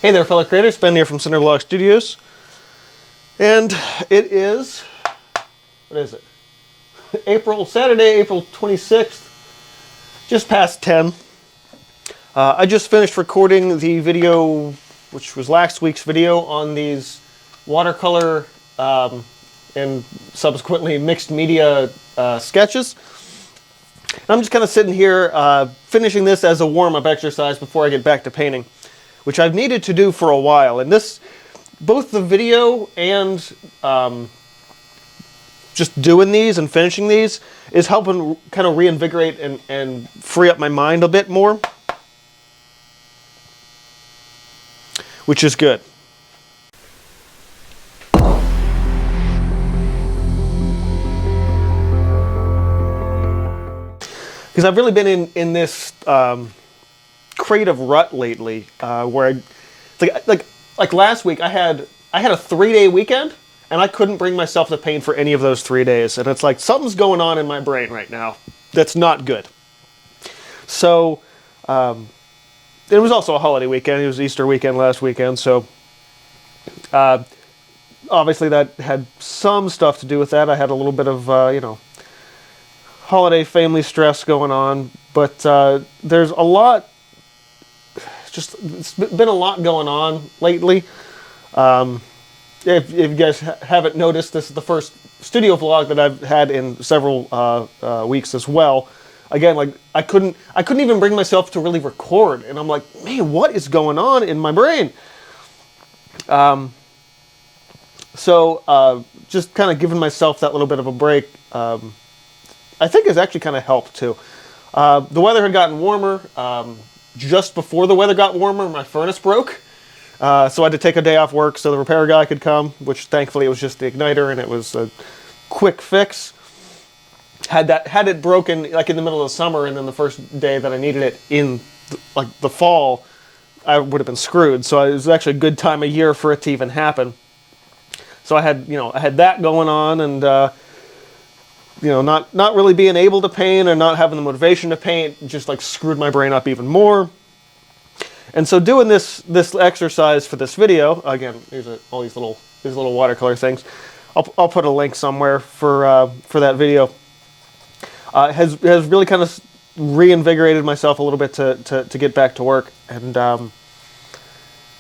Hey there, fellow creators. Ben here from Cinder Studios. And it is, what is it? Saturday, April 26th, just past 10. I just finished recording the video, which was last week's video, on these watercolor and subsequently mixed media sketches. And I'm just kind of sitting here finishing this as a warm-up exercise before I get back to painting, which I've needed to do for a while. And this, both the video and just doing these and finishing these is helping kind of reinvigorate and free up my mind a bit more, which is good. Because I've really been in this creative rut lately, where like last week I had a 3-day weekend and I couldn't bring myself to paint for any of those 3 days, and it's like something's going on in my brain right now that's not good. So it was also a holiday weekend. It was Easter weekend last weekend, so obviously that had some stuff to do with that. I had a little bit of holiday family stress going on, but there's a lot. It's been a lot going on lately. If you guys haven't noticed, this is the first studio vlog that I've had in several weeks as well. Again, like I couldn't even bring myself to really record, and I'm like, man, what is going on in my brain? So just kind of giving myself that little bit of a break, I think has actually kind of helped too. The weather had gotten warmer. Just before the weather got warmer, my furnace broke. So I had to take a day off work so the repair guy could come, which thankfully it was just the igniter and it was a quick fix. Had it broken like in the middle of the summer, and then the first day that I needed it in the fall, I would have been screwed. So it was actually a good time of year for it to even happen. So I had that going on, and not really being able to paint or not having the motivation to paint just like screwed my brain up even more. And so doing this exercise for this video, again, here's all these little watercolor things. I'll put a link somewhere for that video. Has really kind of reinvigorated myself a little bit to get back to work. And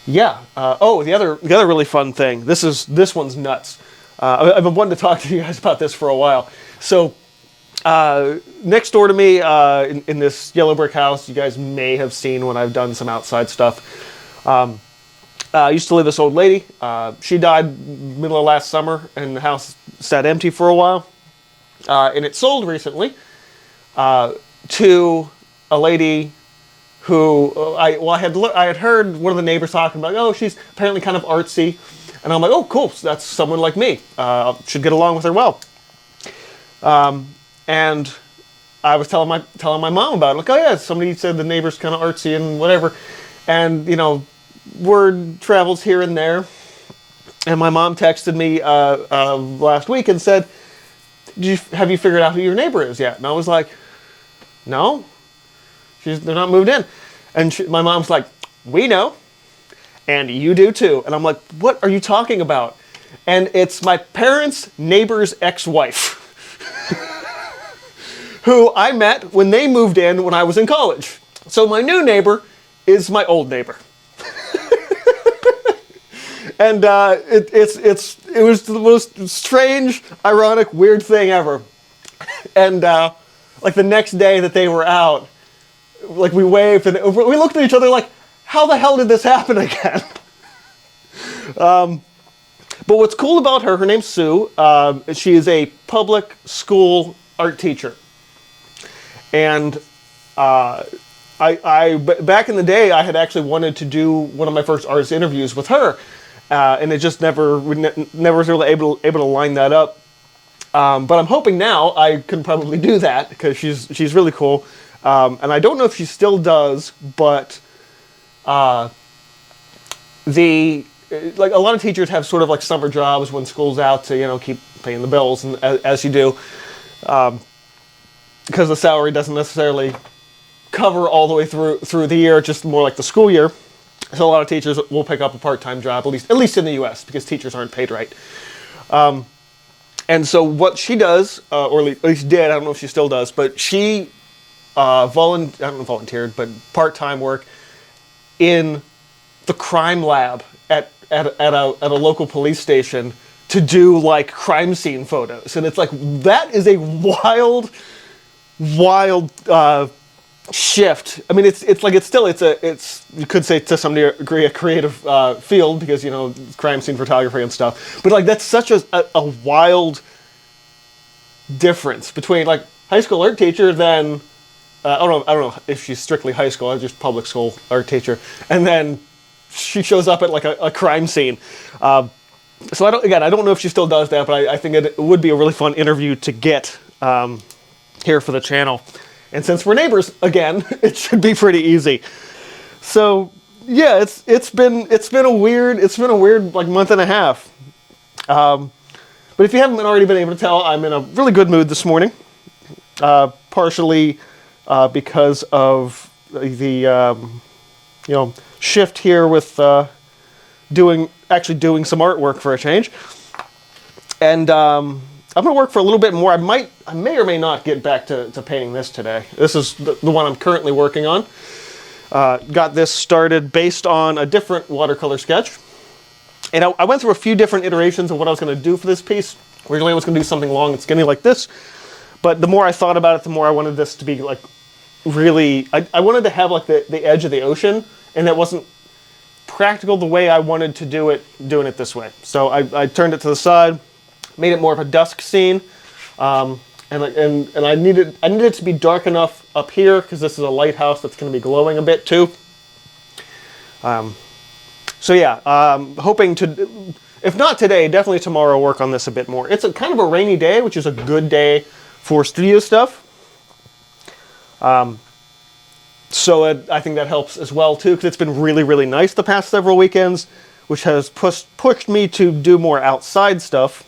yeah. Oh, the other really fun thing. This one's nuts. I've been wanting to talk to you guys about this for a while. So next door to me in this yellow brick house, you guys may have seen when I've done some outside stuff. Used to live this old lady. She died middle of last summer, and the house sat empty for a while. And it sold recently to a lady who I had heard one of the neighbors talking about. Oh, she's apparently kind of artsy, and I'm like, oh, cool. So that's someone like me. Should get along with her well. And I was telling my mom about it. Like, oh yeah, somebody said the neighbor's kind of artsy and whatever. And, word travels here and there. And my mom texted me last week and said, have you figured out who your neighbor is yet? And I was like, no, they're not moved in. And my mom's like, we know, and you do too. And I'm like, what are you talking about? And it's my parents' neighbor's ex-wife, who I met when they moved in when I was in college. So my new neighbor is my old neighbor. And it was the most strange, ironic, weird thing ever. And like the next day that they were out, like we waved and we looked at each other like, how the hell did this happen again? But what's cool about her name's Sue. She is a public school art teacher. And I back in the day, I had actually wanted to do one of my first artist interviews with her. And it just never was really able to line that up. But I'm hoping now I can probably do that because she's really cool. And I don't know if she still does, but like a lot of teachers have sort of like summer jobs when school's out to keep paying the bills, and as you do, because the salary doesn't necessarily cover all the way through the year, just more like the school year. So a lot of teachers will pick up a part-time job, at least in the U.S., because teachers aren't paid right. And so what she does, or at least did, I don't know if she still does, but she volunteered, but part-time work in the crime lab at a local police station to do like crime scene photos. And it's like, that is a wild shift. I mean, it's you could say to some degree a creative field, because, you know, crime scene photography and stuff. But like, that's such a wild difference between like high school art teacher, then I don't know if she's strictly high school, or just public school art teacher, and then she shows up at like a crime scene. So I don't know if she still does that, but I think it would be a really fun interview to get here for the channel. And since we're neighbors again, it should be pretty easy. So yeah, it's been a weird like month and a half. But if you haven't already been able to tell, I'm in a really good mood this morning. Partially because of the shift here with doing some artwork for a change. And I'm going to work for a little bit more. I may or may not get back to painting this today. This is the one I'm currently working on. Got this started based on a different watercolor sketch. And I went through a few different iterations of what I was going to do for this piece. Originally I was going to do something long and skinny like this. But the more I thought about it, the more I wanted this to be like really... I wanted to have like the edge of the ocean, and that wasn't practical the way I wanted to do it, doing it this way. So I turned it to the side, made it more of a dusk scene, and I needed it to be dark enough up here, because this is a lighthouse that's going to be glowing a bit too. So yeah, hoping to, if not today, definitely tomorrow, work on this a bit more. It's a kind of a rainy day, which is a good day for studio stuff. So I think that helps as well too, because it's been really, really nice the past several weekends, which has pushed me to do more outside stuff.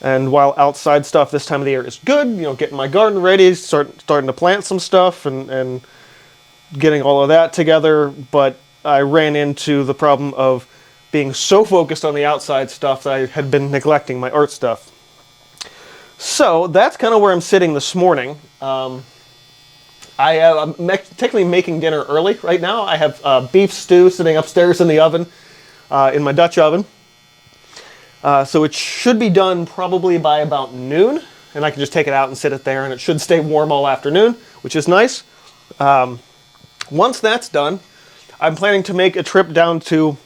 And while outside stuff this time of the year is good, you know, getting my garden ready, starting to plant some stuff and getting all of that together, but I ran into the problem of being so focused on the outside stuff that I had been neglecting my art stuff. So that's kind of where I'm sitting this morning. I'm technically making dinner early right now. I have beef stew sitting upstairs in the oven, in my Dutch oven. So it should be done probably by about noon, and I can just take it out and sit it there, and it should stay warm all afternoon, which is nice. Once that's done, I'm planning to make a trip down to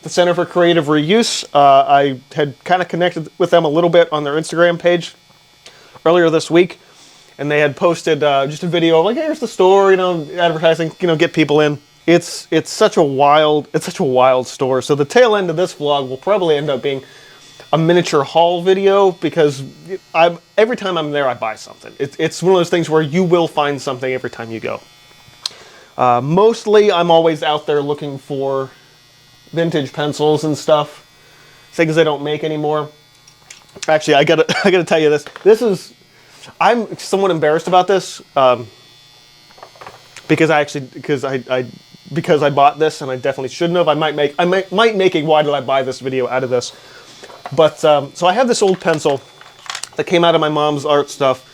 the Center for Creative Reuse. I had kind of connected with them a little bit on their Instagram page earlier this week, and they had posted just a video of like, hey, here's the store, you know, advertising, you know, get people in. It's such a wild store. So the tail end of this vlog will probably end up being a miniature haul video, because every time I'm there I buy something. It's one of those things where you will find something every time you go. Mostly I'm always out there looking for vintage pencils and stuff, things they don't make anymore. Actually, I gotta tell you this. I'm somewhat embarrassed about this, because I bought this and I definitely shouldn't have. I might make a why did I buy this video out of this. But so I have this old pencil that came out of my mom's art stuff.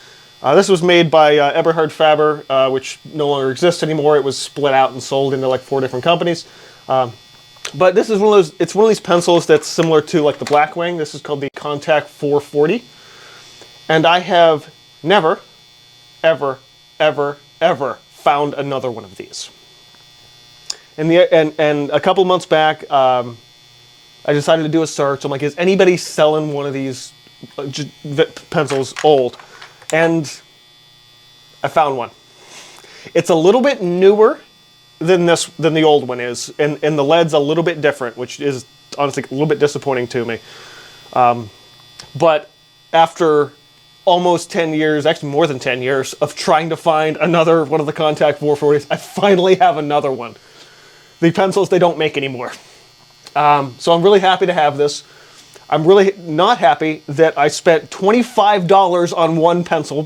This was made by Eberhard Faber, which no longer exists anymore. It was split out and sold into like 4 different companies. But this is one of these pencils that's similar to like the Blackwing. This is called the Contact 440. And I have never, ever, ever, ever found another one of these. And a couple months back, I decided to do a search. I'm like, is anybody selling one of these pencils old? And I found one. It's a little bit newer than the old one is, and the lead's a little bit different, which is honestly a little bit disappointing to me. But after almost 10 years, actually more than 10 years, of trying to find another one of the Contact 440s, I finally have another one. The pencils they don't make anymore. So I'm really happy to have this. I'm really not happy that I spent $25 on one pencil.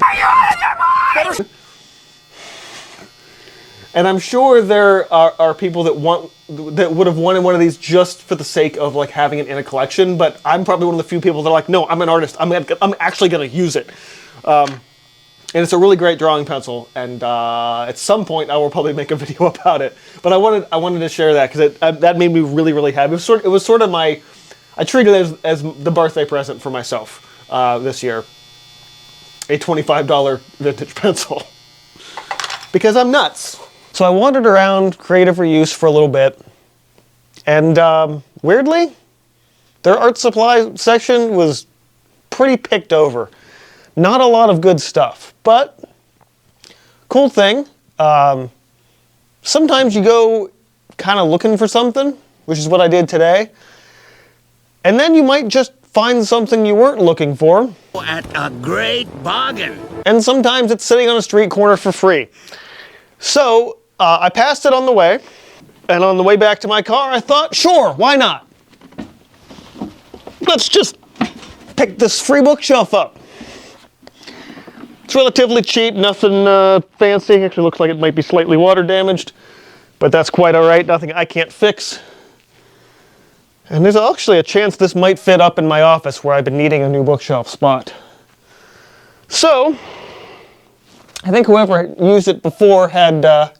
And I'm sure there are people that would have wanted one of these just for the sake of like having it in a collection. But I'm probably one of the few people that are like, no, I'm an artist. I'm actually going to use it. And it's a really great drawing pencil. And at some point, I will probably make a video about it. But I wanted to share that because that made me really, really happy. It was sort of my, I treated it as the birthday present for myself this year. A $25 vintage pencil. Because I'm nuts. So I wandered around Creative Reuse for a little bit, and weirdly, their art supply section was pretty picked over. Not a lot of good stuff, but cool thing, sometimes you go kind of looking for something, which is what I did today, and then you might just find something you weren't looking for. At a great bargain. And sometimes it's sitting on a street corner for free. So, I passed it on the way, and on the way back to my car, I thought, sure, why not? Let's just pick this free bookshelf up. It's relatively cheap, nothing fancy. Actually looks like it might be slightly water damaged, but that's quite all right, nothing I can't fix. And there's actually a chance this might fit up in my office where I've been needing a new bookshelf spot. So, I think whoever used it before had,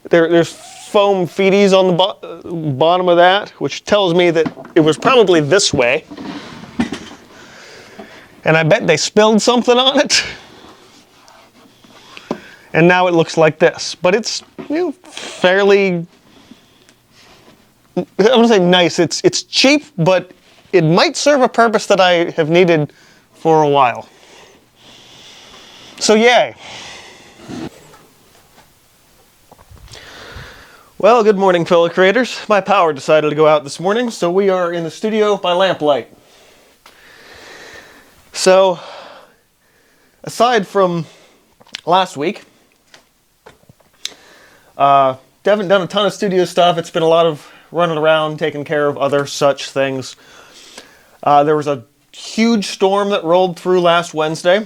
there's foam feeties on the bottom of that, which tells me that it was probably this way. And I bet they spilled something on it. And now it looks like this. But it's, fairly, I want to say nice. It's cheap, but it might serve a purpose that I have needed for a while. So yay. Well, good morning, fellow creators. My power decided to go out this morning, so we are in the studio by lamplight. So, aside from last week, haven't done a ton of studio stuff. It's been a lot of running around, taking care of other such things. There was a huge storm that rolled through last Wednesday.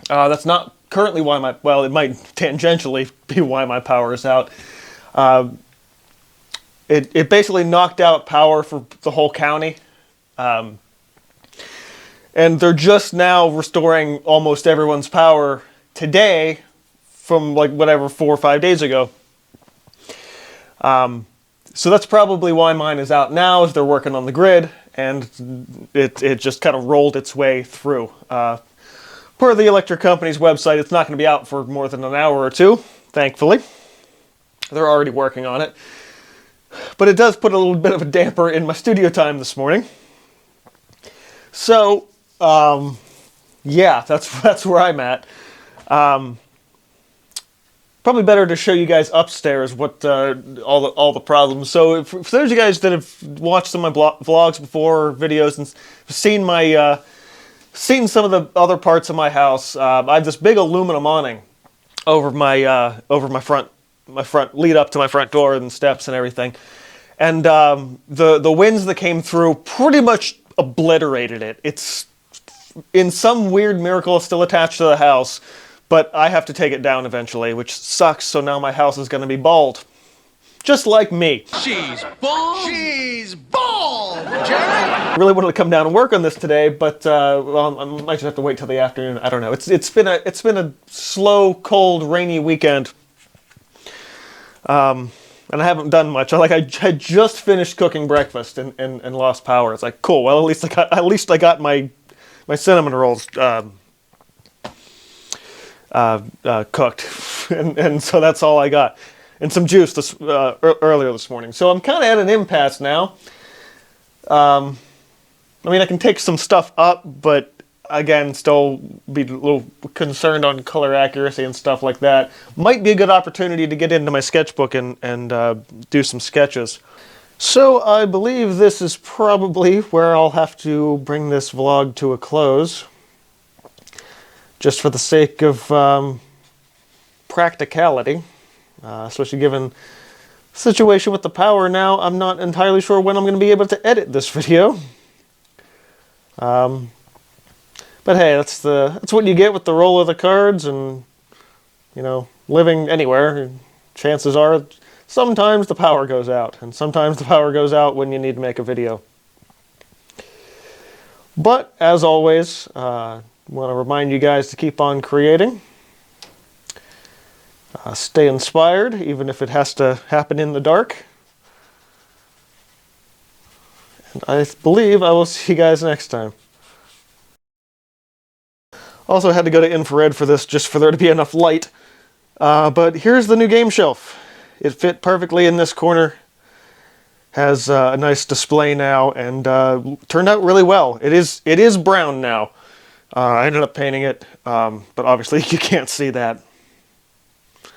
That's not currently why it might tangentially be why my power is out. It basically knocked out power for the whole county. And they're just now restoring almost everyone's power today from like whatever 4 or 5 days ago. So that's probably why mine is out now, is they're working on the grid, and it just kind of rolled its way through. Per the electric company's website, it's not going to be out for more than an hour or two, thankfully. They're already working on it. But it does put a little bit of a damper in my studio time this morning. So, yeah, that's where I'm at. Probably better to show you guys upstairs what all the problems. So for those of you guys that have watched some of my vlogs before, or videos, and seen my seen some of the other parts of my house, I have this big aluminum awning over my front lead up to my front door and steps and everything. And the winds that came through pretty much obliterated it. It's in some weird miracle still attached to the house, but I have to take it down eventually, which sucks. So now my house is going to be bald, just like me. She's bald. She's bald, Jerry. I really wanted to come down and work on this today, but well, I might just have to wait till the afternoon. I don't know. It's been a slow, cold, rainy weekend. And I haven't done much. I just finished cooking breakfast and lost power. It's like, cool. Well, at least I got my cinnamon rolls cooked, and so that's all I got, and some juice earlier this morning. So I'm kind of at an impasse now. I mean, I can take some stuff up, but again, still be a little concerned on color accuracy and stuff like that. Might be a good opportunity to get into my sketchbook and do some sketches. So I believe this is probably where I'll have to bring this vlog to a close. Just for the sake of practicality, especially given the situation with the power now. I'm not entirely sure when I'm going to be able to edit this video. But hey, that's what you get with the roll of the cards, and living anywhere, chances are sometimes the power goes out, and sometimes the power goes out when you need to make a video. But, as always, I want to remind you guys to keep on creating. Stay inspired, even if it has to happen in the dark. And I believe I will see you guys next time. Also had to go to infrared for this, just for there to be enough light. But here's the new game shelf. It fit perfectly in this corner. Has a nice display now, and turned out really well. It is brown now. I ended up painting it, but obviously you can't see that.